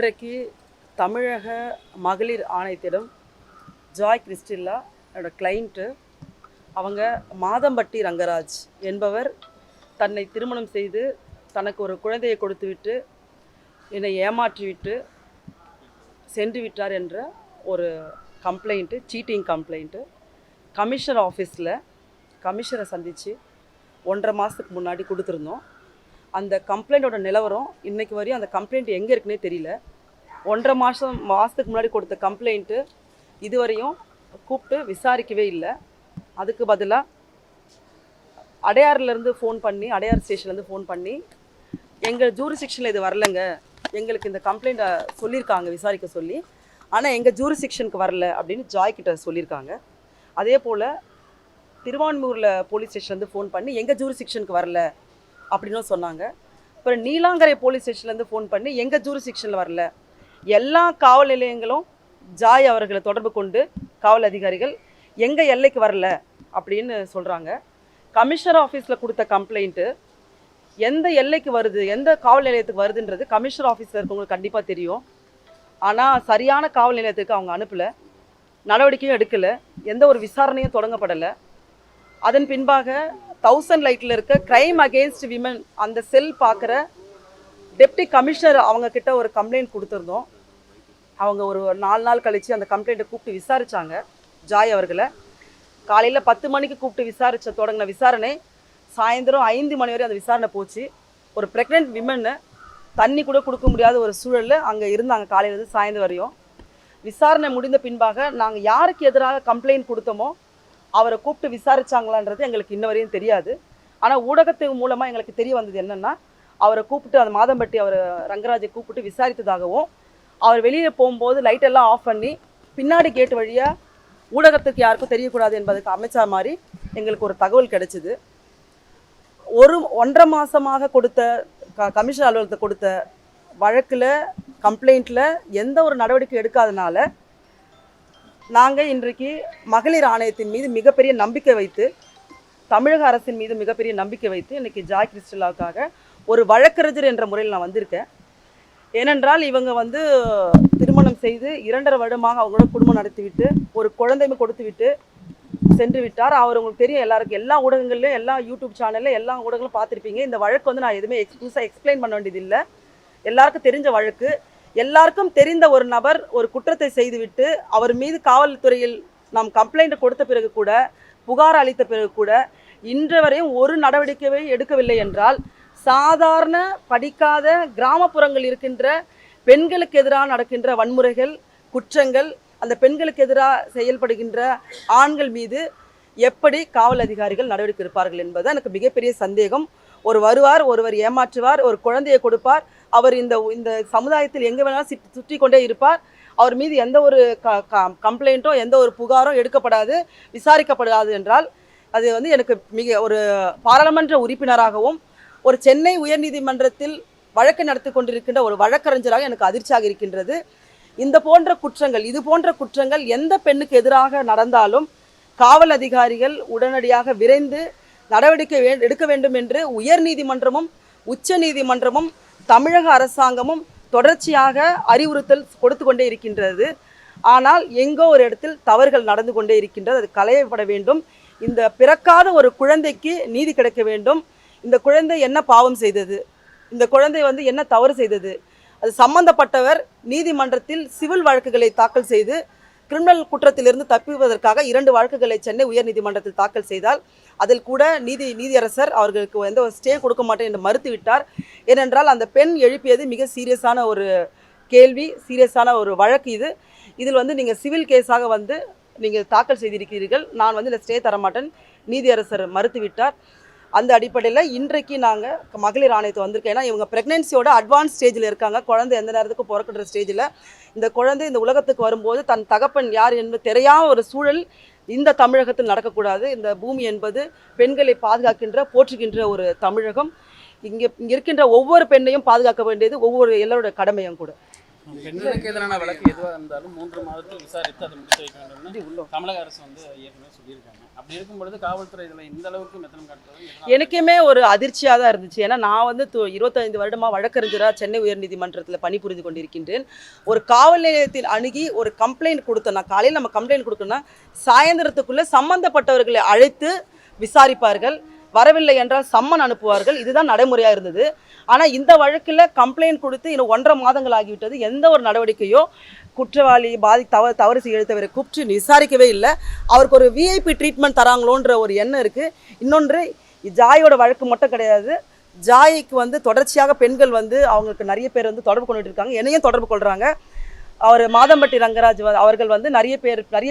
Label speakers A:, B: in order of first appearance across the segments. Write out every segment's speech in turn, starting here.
A: இன்றைக்கு தமிழக மகளிர் ஆணையத்திடம் ஜாய் கிறிஸ்டில்லா என்னோட கிளைண்ட்டு அவங்க மாதம்பட்டி ரங்கராஜ் என்பவர் தன்னை திருமணம் செய்து தனக்கு ஒரு குழந்தையை கொடுத்துவிட்டு என்னை ஏமாற்றிவிட்டு சென்று விட்டார் என்ற ஒரு கம்ப்ளைண்ட்டு, சீட்டிங் கம்ப்ளைண்ட்டு கமிஷனர் ஆஃபீஸில் கமிஷனரை சந்தித்து 1.5 மாதத்துக்கு முன்னாடி கொடுத்துருந்தோம். அந்த கம்ப்ளைண்ட்டோட நிலவரம் இன்றைக்கு வரையும் அந்த கம்ப்ளைண்ட் எங்கே இருக்குன்னே தெரியல. 1.5 மாதத்துக்கு முன்னாடி கொடுத்த கம்ப்ளைண்ட்டு இதுவரையும் கூப்பிட்டு விசாரிக்கவே இல்லை. அதுக்கு பதிலாக அடையாறுலேருந்து ஃபோன் பண்ணி, அடையார் ஸ்டேஷன்லேருந்து ஃபோன் பண்ணி, எங்கள் ஜூரிஸ்டிக்ஷனில் இது வரலைங்க, எங்களுக்கு இந்த கம்ப்ளைண்ட்டை சொல்லியிருக்காங்க விசாரிக்க சொல்லி, ஆனால் எங்கள் ஜூரிஸ்டிக்ஷனுக்கு வரல அப்படின்னு ஜாய் கிட்ட சொல்லியிருக்காங்க. அதே போல் திருவான்மூரில் போலீஸ் ஸ்டேஷன்லேருந்து ஃபோன் பண்ணி எங்கள் ஜூரிஸ்டிக்ஷனுக்கு வரல அப்படின்னும் சொன்னாங்க. அப்புறம் நீலாங்கரை போலீஸ் ஸ்டேஷன்லேருந்து ஃபோன் பண்ணி எங்கள் ஜூரிஸ்டிக்ஷனில் வரல. எல்லா காவல் நிலையங்களும் ஜாய் அவர்களை தொடர்பு கொண்டு காவல் அதிகாரிகள் எங்கள் எல்லைக்கு வரல அப்படின்னு சொல்கிறாங்க. கமிஷனர் ஆஃபீஸில் கொடுத்த கம்ப்ளைண்ட்டு எந்த எல்லைக்கு வருது, எந்த காவல் நிலையத்துக்கு வருதுன்றது கமிஷனர் ஆஃபீஸில் இருக்கவங்களுக்கு கண்டிப்பாக தெரியும். ஆனால் சரியான காவல் நிலையத்துக்கு அவங்க அனுப்பலை, நடவடிக்கையும் எடுக்கலை, எந்த ஒரு விசாரணையும் தொடங்கப்படலை. அதன் பின்பாக 1000 லைட்டில் இருக்க கிரைம் அகெயின்ஸ்ட் விமன் அந்த செல் பார்க்குற டெப்டி கமிஷனர் அவங்க கிட்ட ஒரு கம்ப்ளைண்ட் கொடுத்துருந்தோம். அவங்க ஒரு 4 நாள் கழித்து அந்த கம்ப்ளைண்ட்டை கூப்பிட்டு விசாரித்தாங்க. ஜாய் அவர்களை காலையில் 10 மணிக்கு கூப்பிட்டு தொடங்கின விசாரணை சாயந்தரம் 5 மணி வரை அந்த விசாரணை போச்சு. ஒரு ப்ரெக்னென்ட் விமன்னு தண்ணி கூட கொடுக்க முடியாத ஒரு சூழலில் அங்கே இருந்தாங்க காலையிலேருந்து சாயந்தரம் வரையும். விசாரணை முடிந்த பின்பாக நாங்கள் யாருக்கு எதிராக கம்ப்ளைண்ட் கொடுத்தோமோ அவரை கூப்பிட்டு விசாரித்தாங்களான்றது எங்களுக்கு இன்ன வரையும் தெரியாது. ஆனால் ஊடகத்தின் மூலமாக எங்களுக்கு தெரிய வந்தது என்னென்னா, அவரை கூப்பிட்டு அந்த மாதம்பட்டி அவர் ரங்கராஜை கூப்பிட்டு விசாரித்ததாகவும், அவர் வெளியில் போகும்போது லைட்டெல்லாம் ஆஃப் பண்ணி பின்னாடி கேட்டு வழியாக ஊடகத்துக்கு யாருக்கும் தெரியக்கூடாது என்பதுக்கு அமைச்சா மாதிரி எங்களுக்கு ஒரு தகவல் கிடைச்சிது. 1.5 மாதமாக கொடுத்த கமிஷன் அலுவலகத்தை கொடுத்த வழக்கில் கம்ப்ளைண்ட்டில் எந்த ஒரு நடவடிக்கை எடுக்காதனால நாங்கள் இன்றைக்கு மகளிர் ஆணையத்தின் மீது மிகப்பெரிய நம்பிக்கை வைத்து, தமிழக அரசின் மீது மிகப்பெரிய நம்பிக்கை வைத்து இன்றைக்கி ஜாய் கிறிஸ்டில்லாவுக்காக ஒரு வழக்கறிஞர் என்ற முறையில் நான் வந்திருக்கேன். ஏனென்றால் இவங்க திருமணம் செய்து 2.5 வருடமாக அவங்களோட குடும்பம் நடத்திவிட்டு ஒரு குழந்தைமை கொடுத்துவிட்டு சென்று விட்டார். அவர் உங்களுக்கு தெரியும், எல்லாருக்கும் எல்லா ஊடகங்கள்லையும் எல்லா யூடியூப் சேனலில் எல்லா ஊடகங்களும் பார்த்துருப்பீங்க. இந்த வழக்கு நான் எதுவுமே புதுசாக எக்ஸ்பிளைன் பண்ண வேண்டியதில்லை. எல்லாருக்கும் தெரிஞ்ச வழக்கு. எல்லாருக்கும் தெரிந்த ஒரு நபர் ஒரு குற்றத்தை செய்துவிட்டு அவர் மீது காவல்துறையில் நாம் கம்ப்ளைண்ட் கொடுத்த பிறகு கூட, புகார் அளித்த பிறகு கூட இன்று வரையும் ஒரு நடவடிக்கையை எடுக்கவில்லை என்றால், சாதாரண படிக்காத கிராமப்புறங்கள் இருக்கின்ற பெண்களுக்கு எதிராக நடக்கின்ற வன்முறைகள், குற்றங்கள், அந்த பெண்களுக்கு எதிராக செயல்படுகின்ற ஆண்கள் மீது எப்படி காவல் அதிகாரிகள் நடவடிக்கை எடுப்பார்கள் என்பது எனக்கு மிகப்பெரிய சந்தேகம். ஒருவர் ஏமாற்றுவார், ஒரு குழந்தையை கொடுப்பார், அவர் இந்த சமுதாயத்தில் எங்கே வேணாலும் சுற்றி கொண்டே இருப்பார். அவர் மீது எந்த ஒரு கம்ப்ளைண்ட்டோ எந்த ஒரு புகாரோ எடுக்கப்படாது, விசாரிக்கப்படாது என்றால் அது எனக்கு ஒரு பாராளுமன்ற உறுப்பினராகவும் ஒரு சென்னை உயர்நீதிமன்றத்தில் வழக்கு நடத்தி கொண்டிருக்கின்ற ஒரு வழக்கறிஞராக எனக்கு அதிர்ச்சியாக இருக்கின்றது. இது போன்ற குற்றங்கள் எந்த பெண்ணுக்கு எதிராக நடந்தாலும் காவல் அதிகாரிகள் உடனடியாக விரைந்து நடவடிக்கை எடுக்க வேண்டும் என்று உயர்நீதிமன்றமும் உச்ச நீதிமன்றமும் தமிழக அரசாங்கமும் தொடர்ச்சியாக அறிவுறுத்தல் கொடுத்து கொண்டே இருக்கின்றது. ஆனால் எங்கோ ஒரு இடத்தில் தவறுகள் நடந்து கொண்டே இருக்கின்றது. அது களையப்பட வேண்டும். இந்த பிறக்காத ஒரு குழந்தைக்கு நீதி கிடைக்க வேண்டும். இந்த குழந்தை என்ன பாவம் செய்தது, இந்த குழந்தை என்ன தவறு செய்தது, அது சம்பந்தப்பட்டவர் நீதிமன்றத்தில் சிவில் வழக்குகளை தாக்கல் செய்து கிரிமினல் குற்றத்திலிருந்து தப்பிப்பதற்காக 2 வழக்குகளை சென்னை உயர்நீதிமன்றத்தில் தாக்கல் செய்தால் அதில் கூட நீதியரசர் அவர்களுக்கு எந்த ஒரு ஸ்டே கொடுக்க மாட்டேன் என்று மறுத்துவிட்டார். ஏனென்றால் அந்த பெண் எழுப்பியது மிக சீரியஸான ஒரு கேள்வி, சீரியஸான ஒரு வழக்கு. இதில் நீங்கள் சிவில் கேஸாக நீங்கள் தாக்கல் செய்திருக்கிறீர்கள், நான் இந்த ஸ்டே தரமாட்டேன், நீதியரசர் மறுத்துவிட்டார். அந்த அடிப்படையில் இன்றைக்கு நாங்கள் மகளிர் ஆணையத்தை வந்திருக்கோம். ஏன்னா இவங்க ப்ரெக்னென்சியோட அட்வான்ஸ் ஸ்டேஜில் இருக்காங்க. குழந்தை எந்த நேரத்துக்கு பிறக்கின்ற ஸ்டேஜில் இந்த குழந்தை இந்த உலகத்துக்கு வரும்போது தன் தகப்பன் யார் என்பது தெரியாத ஒரு சூழல் இந்த தமிழகத்தில் நடக்கக்கூடாது. இந்த பூமி என்பது பெண்களை போற்றுகின்ற ஒரு தமிழகம். இங்கே இருக்கின்ற ஒவ்வொரு பெண்ணையும் பாதுகாக்க வேண்டியது எல்லாரோட கடமையும் கூட.
B: பெண்களுக்கு எதிரான வழக்கு எதுவாக இருந்தாலும் 3 மாதத்தில் விசாரித்து அதை முடித்து வைக்க வேண்டும்னு தமிழக அரசு வந்து ஏற்கனவே சொல்லியிருக்காங்க. அப்படி இருக்கும் பொழுது காவல்துறை இதில் இந்த அளவுக்கு மெத்தனம் காட்டுறது
A: எனக்குமே ஒரு அதிர்ச்சியாக தான் இருந்துச்சு. ஏன்னா நான் வந்து 25 வருடமாக வழக்கறிஞராக சென்னை உயர்நீதிமன்றத்தில் பணிபுரிந்து கொண்டிருக்கின்றேன். ஒரு காவல் நிலையத்தில் அணுகி ஒரு கம்ப்ளைண்ட் கொடுத்தோம்னா, காலையில் நம்ம கம்ப்ளைண்ட் கொடுக்கணும்னா சாயந்தரத்துக்குள்ளே சம்பந்தப்பட்டவர்களை அழைத்து விசாரிப்பார்கள். வரவில்லை என்றால் சம்மன் அனுப்புவார்கள். இதுதான் நடைமுறையாக இருந்தது. ஆனால் இந்த வழக்கில் கம்ப்ளைண்ட் கொடுத்து இன்னும் 1.5 மாதங்கள் ஆகிவிட்டது. எந்த ஒரு நடவடிக்கையோ குற்றவாளி தவறு செய்ய எடுத்தவரை கூப்பிட்டு விசாரிக்கவே இல்லை. அவருக்கு ஒரு விஐபி ட்ரீட்மெண்ட் தராங்களோன்ற ஒரு எண்ணம் இருக்குது. இன்னொன்று, ஜாயோட வழக்கு மட்டும் கிடையாது. ஜாய்க்கு வந்து தொடர்ச்சியாக பெண்கள் வந்து அவங்களுக்கு நிறைய பேர் வந்து தொடர்பு கொண்டுட்டு இருக்காங்க. என்னையும் தொடர்பு கொள்கிறாங்க. அவர் மாதம்பட்டி ரங்கராஜ் அவர்கள் வந்து நிறைய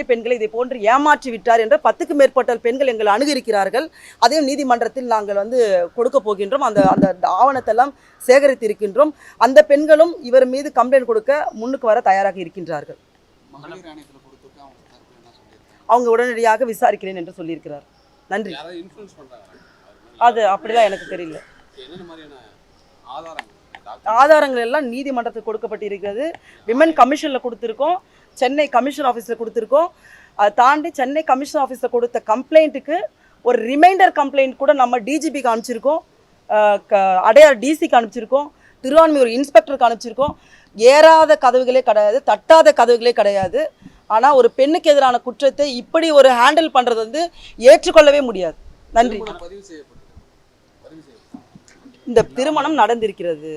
A: பெண்களை இதை போன்று ஏமாற்றி விட்டார் என்ற 10க்கும் மேற்பட்ட பெண்கள் எங்களை அணுகியிருக்கிறார்கள். அதையும் நீதிமன்றத்தில் நாங்கள் வந்து கொடுக்க போகின்றோம். அந்த ஆவணத்தெல்லாம் சேகரித்திருக்கின்றோம். அந்த பெண்களும் இவர் மீது கம்ப்ளைண்ட் கொடுக்க முன்னுக்கு வர தயாராக இருக்கின்றார்கள். அவங்க உடனடியாக விசாரிக்கிறேன் என்று சொல்லியிருக்கிறார். நன்றி. அது அப்படிலாம் எனக்கு தெரியல. ஆதாரங்கள் எல்லாம் நீதிமன்றத்துக்கு கொடுக்கப்பட்டிருக்கிறது. விமன் கமிஷனில் கொடுத்துருக்கோம், சென்னை கமிஷன் ஆஃபீஸில் கொடுத்துருக்கோம். அதை தாண்டி சென்னை கமிஷன் ஆஃபீஸில் கொடுத்த கம்ப்ளைண்ட்டுக்கு ஒரு ரிமைண்டர் கம்ப்ளைண்ட் கூட நம்ம டிஜிபிக்கு அனுப்பிச்சிருக்கோம், அடையார் டிசிக்கு அனுப்பிச்சிருக்கோம், திருவான்மியூர் இன்ஸ்பெக்டருக்கு அனுப்பிச்சிருக்கோம். ஏறாத கதவுகளே கிடையாது, தட்டாத கதவுகளே கிடையாது. ஆனால் ஒரு பெண்ணுக்கு எதிரான குற்றத்தை இப்படி ஒரு ஹேண்டில் பண்ணுறது வந்து ஏற்றுக்கொள்ளவே முடியாது. நன்றி. இந்த திருமணம் நடந்திருக்கின்றது.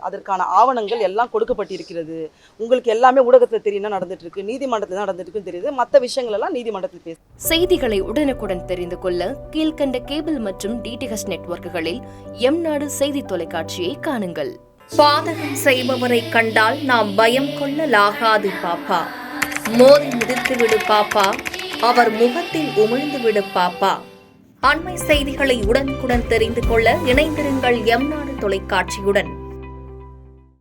A: அதற்கான ஆவணங்கள் எல்லாம் கொடுக்கப்பட்டிருக்கிறது. உங்களுக்கு எல்லாமே ஊடகத்தில் தெரியும் நடந்துட்டு இருக்கு, நீதிமன்றத்தில் நடந்துட்டு இருக்குன்னு தெரியுது. மற்ற விஷயங்கள் எல்லாம் நீதிமன்றத்தில் பேச.
C: செய்திகளை உடனுக்குடன் தெரிந்து கொள்ள கீழ்கண்ட கேபிள் மற்றும் டிடிஹெச் நெட்வொர்க்குகளில் எம்நாடு செய்தி தொலைக்காட்சியை காணுங்கள். பாதகம் செய்பவரை கண்டால் நாம் பயம் கொள்ளலாகாது பாப்பா. மோதி மிதித்து விடு பாப்பா, அவர் முகத்தில் உமிழ்ந்து விடு பாப்பா. அண்மை செய்திகளை உடனுக்குடன் தெரிந்து கொள்ள இணைந்திருங்கள் எம்நாடு தொலைக்காட்சியுடன்.